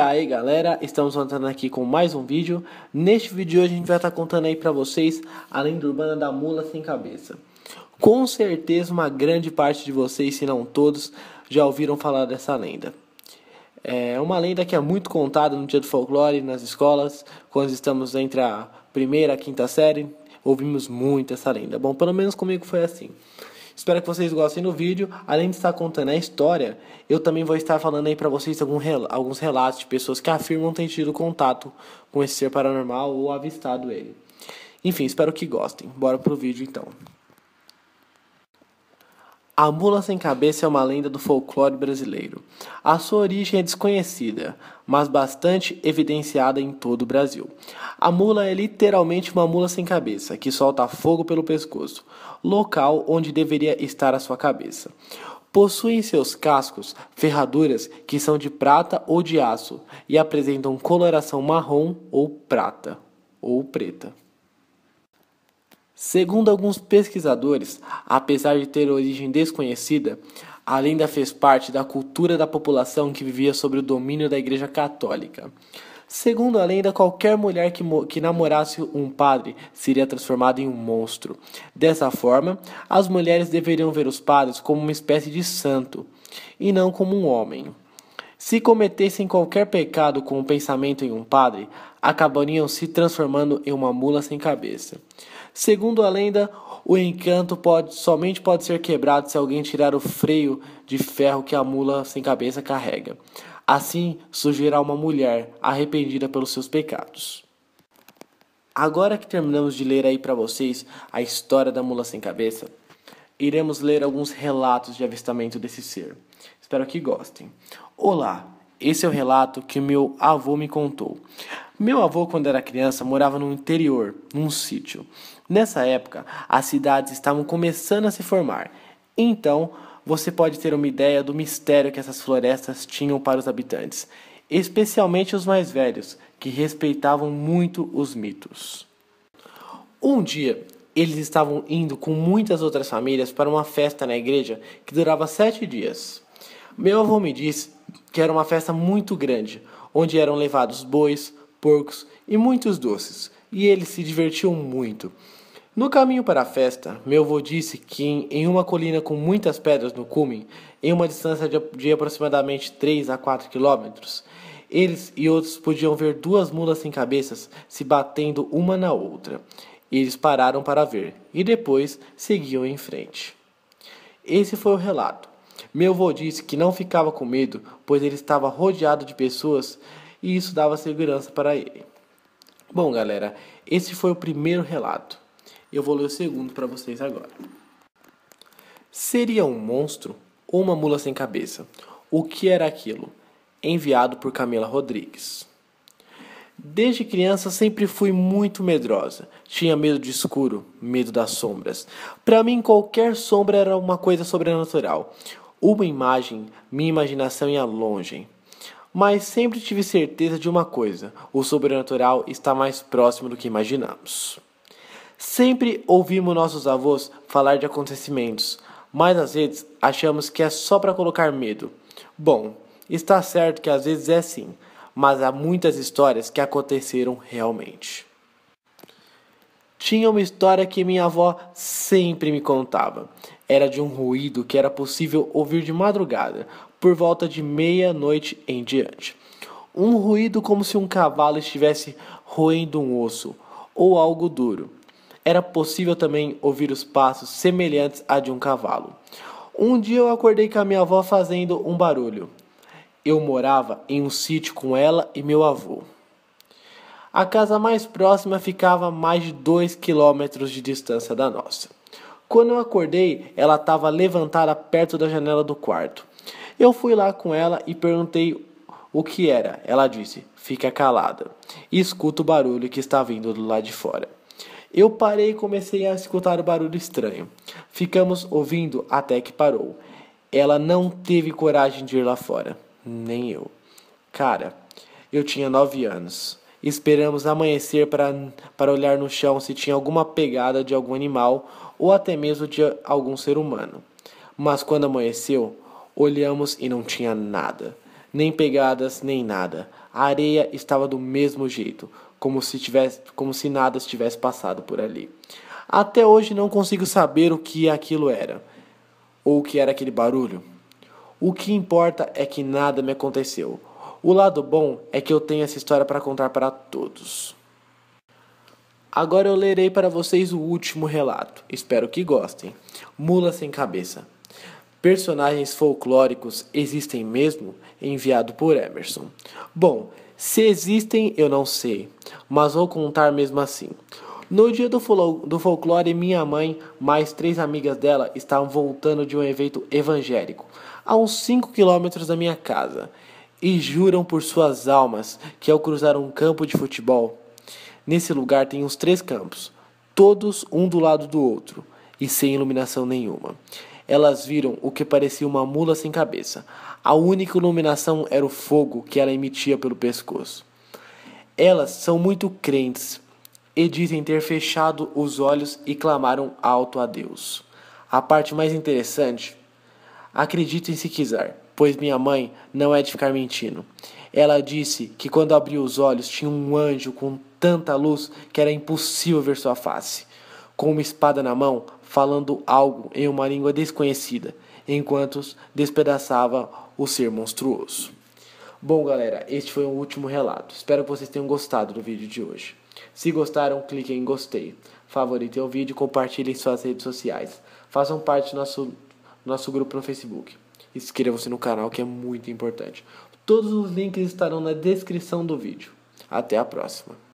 aí galera, estamos voltando aqui com mais um vídeo. Neste vídeo de hoje a gente vai estar contando aí pra vocês a lenda urbana da mula sem cabeça. Com certeza uma grande parte de vocês, se não todos, já ouviram falar dessa lenda. É uma lenda que é muito contada no dia do folclore, nas escolas, quando estamos entre a primeira e a quinta série, ouvimos muito essa lenda. Bom, pelo menos comigo foi assim. Espero que vocês gostem do vídeo. Além de estar contando a história, eu também vou estar falando aí pra vocês alguns relatos de pessoas que afirmam ter tido contato com esse ser paranormal ou avistado ele. Enfim, espero que gostem. Bora pro vídeo então. A mula sem cabeça é uma lenda do folclore brasileiro. A sua origem é desconhecida, mas bastante evidenciada em todo o Brasil. A mula é literalmente uma mula sem cabeça, que solta fogo pelo pescoço, local onde deveria estar a sua cabeça. Possui em seus cascos ferraduras que são de prata ou de aço e apresentam coloração marrom ou prata ou preta. Segundo alguns pesquisadores, apesar de ter origem desconhecida, a lenda fez parte da cultura da população que vivia sob o domínio da Igreja Católica. Segundo a lenda, qualquer mulher que namorasse um padre seria transformada em um monstro. Dessa forma, as mulheres deveriam ver os padres como uma espécie de santo, e não como um homem. Se cometessem qualquer pecado com o pensamento em um padre, acabariam se transformando em uma mula sem cabeça. Segundo a lenda, o encanto somente pode ser quebrado se alguém tirar o freio de ferro que a mula sem cabeça carrega. Assim, surgirá uma mulher arrependida pelos seus pecados. Agora que terminamos de ler aí para vocês a história da mula sem cabeça, iremos ler alguns relatos de avistamento desse ser. Espero que gostem. Olá, esse é o relato que meu avô me contou. Meu avô, quando era criança, morava no interior, num sítio. Nessa época, as cidades estavam começando a se formar. Então, você pode ter uma ideia do mistério que essas florestas tinham para os habitantes, especialmente os mais velhos, que respeitavam muito os mitos. Um dia, eles estavam indo com muitas outras famílias para uma festa na igreja que durava 7 dias. Meu avô me disse que era uma festa muito grande, onde eram levados bois, porcos e muitos doces, e eles se divertiam muito. No caminho para a festa, meu avô disse que em uma colina com muitas pedras no cume, em uma distância de aproximadamente 3 a 4 quilômetros, eles e outros podiam ver 2 mulas sem cabeças se batendo uma na outra. Eles pararam para ver e depois seguiam em frente. Esse foi o relato. Meu avô disse que não ficava com medo, pois ele estava rodeado de pessoas e isso dava segurança para ele. Bom, galera, esse foi o primeiro relato. Eu vou ler o segundo para vocês agora. Seria um monstro ou uma mula sem cabeça? O que era aquilo? Enviado por Camila Rodrigues. Desde criança sempre fui muito medrosa. Tinha medo de escuro, medo das sombras. Para mim qualquer sombra era uma coisa sobrenatural. Uma imagem, minha imaginação ia longe. Mas sempre tive certeza de uma coisa: o sobrenatural está mais próximo do que imaginamos. Sempre ouvimos nossos avós falar de acontecimentos, mas às vezes achamos que é só para colocar medo. Bom, está certo que às vezes é sim, mas há muitas histórias que aconteceram realmente. Tinha uma história que minha avó sempre me contava. Era de um ruído que era possível ouvir de madrugada, por volta de meia-noite em diante. Um ruído como se um cavalo estivesse roendo um osso, ou algo duro. Era possível também ouvir os passos semelhantes a de um cavalo. Um dia eu acordei com a minha avó fazendo um barulho. Eu morava em um sítio com ela e meu avô. A casa mais próxima ficava a mais de 2 quilômetros de distância da nossa. Quando eu acordei, ela estava levantada perto da janela do quarto. Eu fui lá com ela e perguntei o que era. Ela disse: "Fica calada e escuta o barulho que está vindo do lado de fora." Eu parei e comecei a escutar o barulho estranho. Ficamos ouvindo até que parou. Ela não teve coragem de ir lá fora. Nem eu. Cara, eu tinha 9 anos. Esperamos amanhecer para olhar no chão se tinha alguma pegada de algum animal ou até mesmo de algum ser humano. Mas quando amanheceu, olhamos e não tinha nada. Nem pegadas, nem nada. A areia estava do mesmo jeito, como se nada tivesse passado por ali. Até hoje não consigo saber o que aquilo era, ou o que era aquele barulho. O que importa é que nada me aconteceu. O lado bom é que eu tenho essa história para contar para todos. Agora eu lerei para vocês o último relato. Espero que gostem. Mula sem cabeça. Personagens folclóricos existem mesmo? Enviado por Emerson. Bom, se existem eu não sei, mas vou contar mesmo assim. No dia do folclore, minha mãe, mais 3 amigas dela, estavam voltando de um evento evangélico, a uns 5 quilômetros da minha casa, e juram por suas almas que ao cruzar um campo de futebol, nesse lugar tem uns 3 campos, todos um do lado do outro, e sem iluminação nenhuma. Elas viram o que parecia uma mula sem cabeça. A única iluminação era o fogo que ela emitia pelo pescoço. Elas são muito crentes e dizem ter fechado os olhos e clamaram alto a Deus. A parte mais interessante, acreditem se quiser, pois minha mãe não é de ficar mentindo. Ela disse que quando abriu os olhos tinha um anjo com tanta luz que era impossível ver sua face, com uma espada na mão, falando algo em uma língua desconhecida, enquanto despedaçava o ser monstruoso. Bom, galera, este foi o último relato. Espero que vocês tenham gostado do vídeo de hoje. Se gostaram, cliquem em gostei, favoritem o vídeo e compartilhem em suas redes sociais. Façam parte do nosso grupo no Facebook. Inscrevam-se no canal, que é muito importante. Todos os links estarão na descrição do vídeo. Até a próxima.